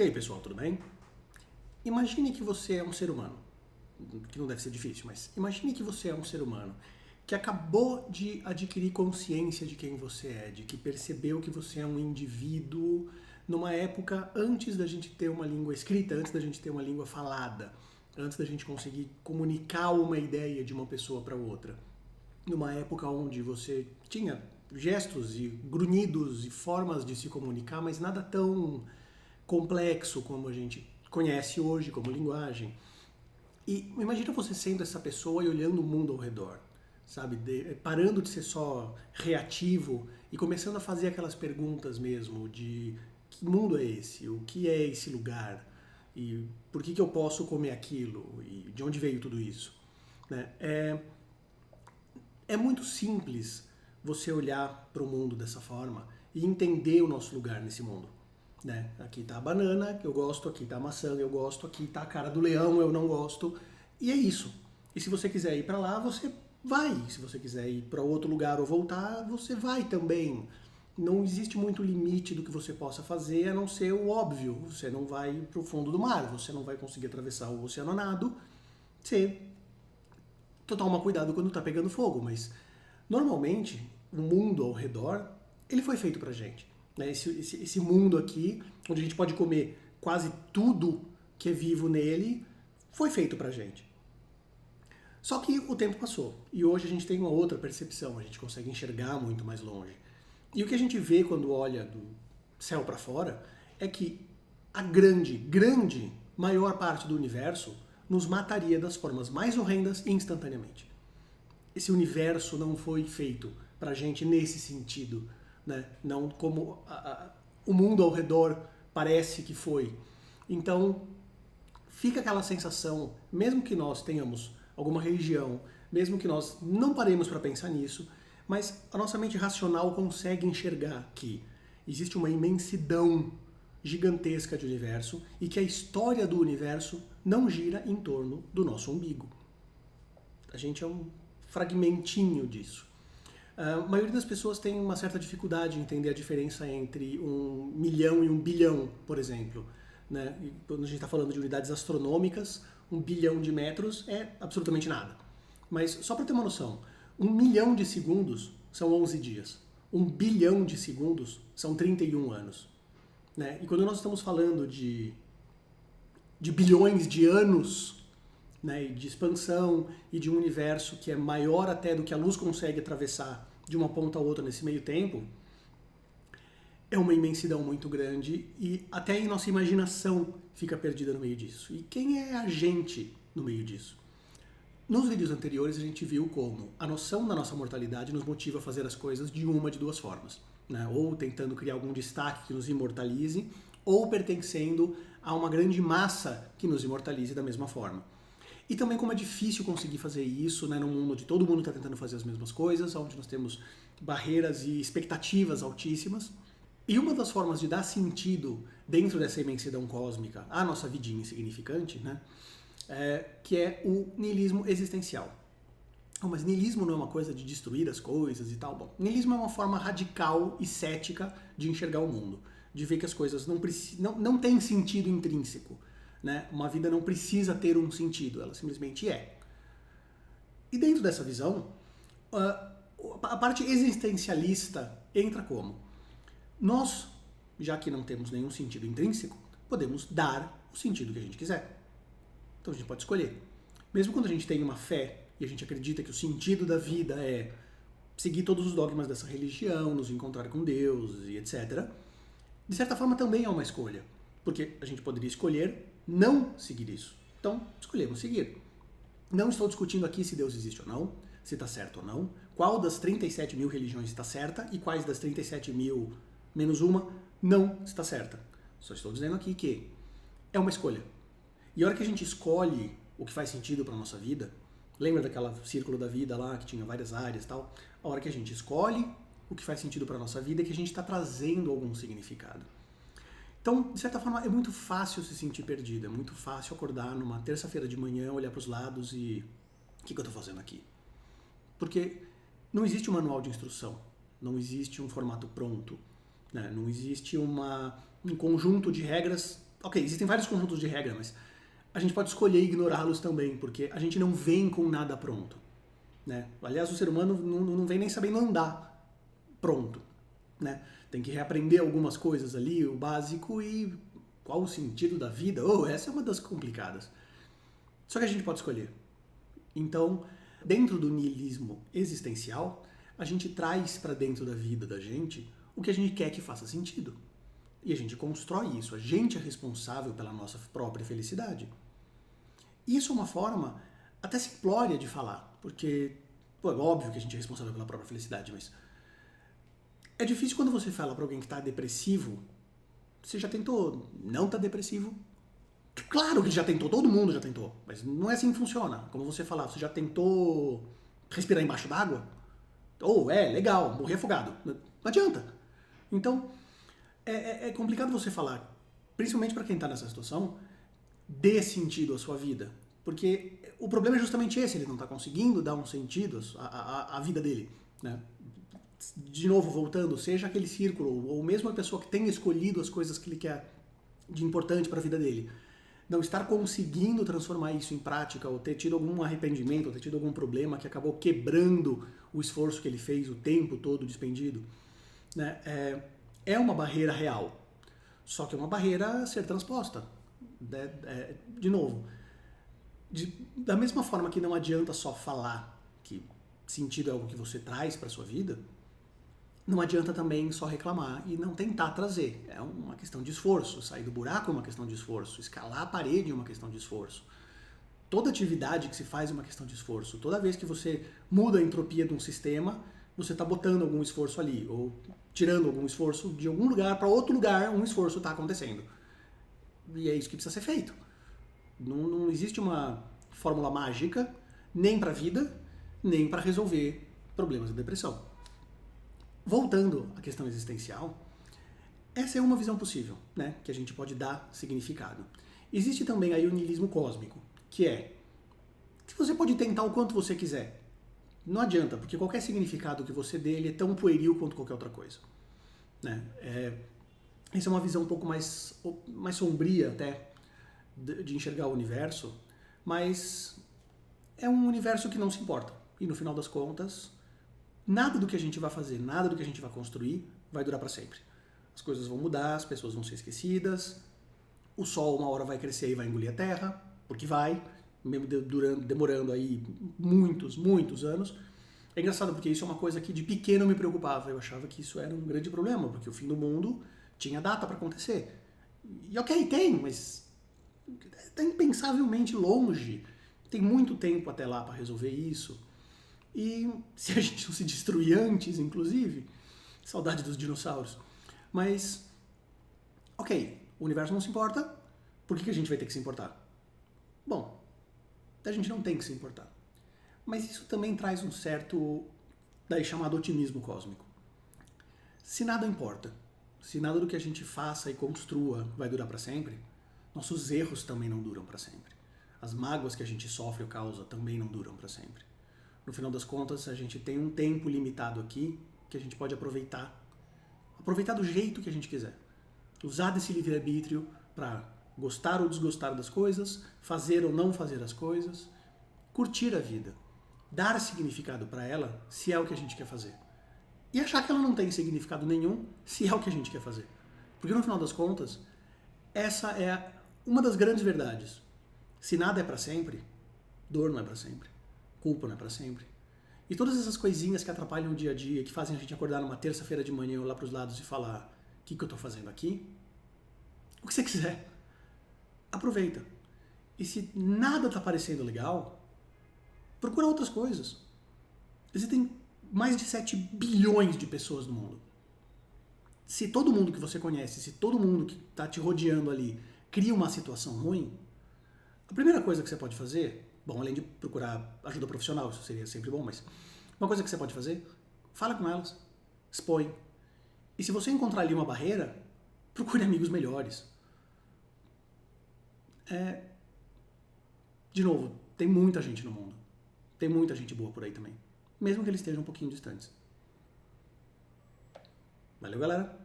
E aí, pessoal, tudo bem? Imagine que você é um ser humano, que não deve ser difícil, mas imagine que você é um ser humano que acabou de adquirir consciência de quem você é, de que percebeu que você é um indivíduo numa época antes da gente ter uma língua escrita, antes da gente ter uma língua falada, antes da gente conseguir comunicar uma ideia de uma pessoa para outra. Numa época onde você tinha gestos e grunhidos e formas de se comunicar, mas nada tão complexo como a gente conhece hoje como linguagem. E imagina você sendo essa pessoa e olhando o mundo ao redor, sabe? Parando de ser só reativo e começando a fazer aquelas perguntas mesmo de que mundo é esse? O que é esse lugar? E por que eu posso comer aquilo? E de onde veio tudo isso? Né? É muito simples você olhar para o mundo dessa forma e entender o nosso lugar nesse mundo. Né? Aqui está a banana, eu gosto, aqui está a maçã, eu gosto, aqui está a cara do leão, eu não gosto. E é isso. E se você quiser ir para lá, você vai. Se você quiser ir para outro lugar ou voltar, você vai também. Não existe muito limite do que você possa fazer, a não ser o óbvio. Você não vai para o fundo do mar, você não vai conseguir atravessar o oceano a nado. Você toma cuidado quando está pegando fogo, mas normalmente o mundo ao redor, ele foi feito pra gente. Né? Esse mundo aqui, onde a gente pode comer quase tudo que é vivo nele, foi feito pra gente. Só que o tempo passou e hoje a gente tem uma outra percepção, a gente consegue enxergar muito mais longe. E o que a gente vê quando olha do céu para fora é que a grande maior parte do universo nos mataria das formas mais horrendas instantaneamente. Esse universo não foi feito pra gente nesse sentido, né? Não como o mundo ao redor parece que foi. Então, fica aquela sensação, mesmo que nós tenhamos alguma religião, mesmo que nós não paremos para pensar nisso, mas a nossa mente racional consegue enxergar que existe uma imensidão gigantesca de universo e que a história do universo não gira em torno do nosso umbigo. A gente é um fragmentinho disso. A maioria das pessoas tem uma certa dificuldade em entender a diferença entre 1 milhão e 1 bilhão, por exemplo. Né? E quando a gente está falando de unidades astronômicas, 1 bilhão de metros é absolutamente nada. Mas só para ter uma noção, 1 milhão de segundos são 11 dias. 1 bilhão de segundos são 31 anos. Né? E quando nós estamos falando de bilhões de anos, né, de expansão e de um universo que é maior até do que a luz consegue atravessar de uma ponta a outra nesse meio tempo, é uma imensidão muito grande e até a nossa imaginação fica perdida no meio disso. E quem é a gente no meio disso? Nos vídeos anteriores a gente viu como a noção da nossa mortalidade nos motiva a fazer as coisas de duas formas. Né? Ou tentando criar algum destaque que nos imortalize, ou pertencendo a uma grande massa que nos imortalize da mesma forma. E também como é difícil conseguir fazer isso, né, num mundo onde todo mundo está tentando fazer as mesmas coisas, onde nós temos barreiras e expectativas altíssimas. E uma das formas de dar sentido dentro dessa imensidão cósmica à nossa vidinha insignificante, né, que é o niilismo existencial. Mas niilismo não é uma coisa de destruir as coisas e tal. Bom, niilismo é uma forma radical e cética de enxergar o mundo, de ver que as coisas não têm sentido intrínseco. Né? Uma vida não precisa ter um sentido, ela simplesmente é. E dentro dessa visão, a parte existencialista entra como? Nós, já que não temos nenhum sentido intrínseco, podemos dar o sentido que a gente quiser. Então a gente pode escolher. Mesmo quando a gente tem uma fé e a gente acredita que o sentido da vida é seguir todos os dogmas dessa religião, nos encontrar com Deus e etc., de certa forma também é uma escolha. Porque a gente poderia escolher não seguir isso. Então, escolhemos seguir. Não estou discutindo aqui se Deus existe ou não, se está certo ou não, qual das 37 mil religiões está certa e quais das 37 mil menos uma não está certa. Só estou dizendo aqui que é uma escolha. E a hora que a gente escolhe o que faz sentido para a nossa vida, lembra daquela círculo da vida lá que tinha várias áreas e tal? A hora que a gente escolhe o que faz sentido para a nossa vida é que a gente está trazendo algum significado. Então, de certa forma, é muito fácil se sentir perdido, é muito fácil acordar numa terça-feira de manhã, olhar para os lados e... o que eu estou fazendo aqui? Porque não existe um manual de instrução, não existe um formato pronto, né? Não existe um conjunto de regras Ok, existem vários conjuntos de regras, mas a gente pode escolher ignorá-los também, porque a gente não vem com nada pronto. Né? Aliás, o ser humano não vem nem sabendo andar pronto. Né? Tem que reaprender algumas coisas ali, o básico, e qual o sentido da vida? Oh, essa é uma das complicadas. Só que a gente pode escolher. Então, dentro do niilismo existencial, a gente traz para dentro da vida da gente o que a gente quer que faça sentido. E a gente constrói isso. A gente é responsável pela nossa própria felicidade. Isso é uma forma até simplória de falar, porque pô, é óbvio que a gente é responsável pela própria felicidade, mas é difícil quando você fala para alguém que está depressivo. Você já tentou não estar depressivo? Claro que já tentou, todo mundo já tentou, mas não é assim que funciona. Como você falar, você já tentou respirar embaixo d'água? Ou legal, morrer afogado. Não adianta. Então, é complicado você falar, principalmente para quem está nessa situação, dê sentido à sua vida. Porque o problema é justamente esse, ele não está conseguindo dar um sentido à vida dele. Né? De novo, voltando, seja aquele círculo, ou mesmo a pessoa que tenha escolhido as coisas que ele quer de importante para a vida dele, não estar conseguindo transformar isso em prática, ou ter tido algum arrependimento, ou ter tido algum problema que acabou quebrando o esforço que ele fez, o tempo todo despendido, né? É uma barreira real. Só que é uma barreira a ser transposta. Né? De novo, da mesma forma que não adianta só falar que sentido é algo que você traz para sua vida, não adianta também só reclamar e não tentar trazer. É uma questão de esforço. Sair do buraco é uma questão de esforço. Escalar a parede é uma questão de esforço. Toda atividade que se faz é uma questão de esforço. Toda vez que você muda a entropia de um sistema, você está botando algum esforço ali, ou tirando algum esforço de algum lugar para outro lugar, um esforço está acontecendo. E é isso que precisa ser feito. Não existe uma fórmula mágica, nem para a vida, nem para resolver problemas de depressão. Voltando à questão existencial, essa é uma visão possível, né, que a gente pode dar significado. Existe também aí o niilismo cósmico, que é que você pode tentar o quanto você quiser. Não adianta, porque qualquer significado que você dê, ele é tão pueril quanto qualquer outra coisa. Né? Essa é uma visão um pouco mais sombria até de enxergar o universo, mas é um universo que não se importa. E no final das contas, nada do que a gente vai fazer, nada do que a gente vai construir vai durar para sempre. As coisas vão mudar, as pessoas vão ser esquecidas, o sol uma hora vai crescer e vai engolir a terra, porque vai, mesmo demorando aí muitos, muitos anos. É engraçado porque isso é uma coisa que de pequeno me preocupava. Eu achava que isso era um grande problema, porque o fim do mundo tinha data para acontecer. E ok, tem, mas está impensavelmente longe. Tem muito tempo até lá para resolver isso. E se a gente não se destruir antes, inclusive, saudade dos dinossauros. Mas, ok, o universo não se importa, por que a gente vai ter que se importar? Bom, a gente não tem que se importar. Mas isso também traz um certo, daí chamado otimismo cósmico. Se nada importa, se nada do que a gente faça e construa vai durar para sempre, nossos erros também não duram para sempre. As mágoas que a gente sofre ou causa também não duram para sempre. No final das contas, a gente tem um tempo limitado aqui que a gente pode aproveitar. Aproveitar do jeito que a gente quiser. Usar desse livre-arbítrio para gostar ou desgostar das coisas, fazer ou não fazer as coisas, curtir a vida, dar significado para ela se é o que a gente quer fazer. E achar que ela não tem significado nenhum se é o que a gente quer fazer. Porque no final das contas, essa é uma das grandes verdades. Se nada é para sempre, dor não é para sempre. Culpa não é para sempre. E todas essas coisinhas que atrapalham o dia a dia, que fazem a gente acordar numa terça-feira de manhã, olhar para os lados e falar: o que eu estou fazendo aqui? O que você quiser. Aproveita. E se nada está parecendo legal, procura outras coisas. Existem mais de 7 bilhões de pessoas no mundo. Se todo mundo que você conhece, se todo mundo que está te rodeando ali cria uma situação ruim, a primeira coisa que você pode fazer, bom, além de procurar ajuda profissional, isso seria sempre bom, mas uma coisa que você pode fazer, fala com elas, expõe. E se você encontrar ali uma barreira, procure amigos melhores. De novo, tem muita gente no mundo. Tem muita gente boa por aí também. Mesmo que eles estejam um pouquinho distantes. Valeu, galera!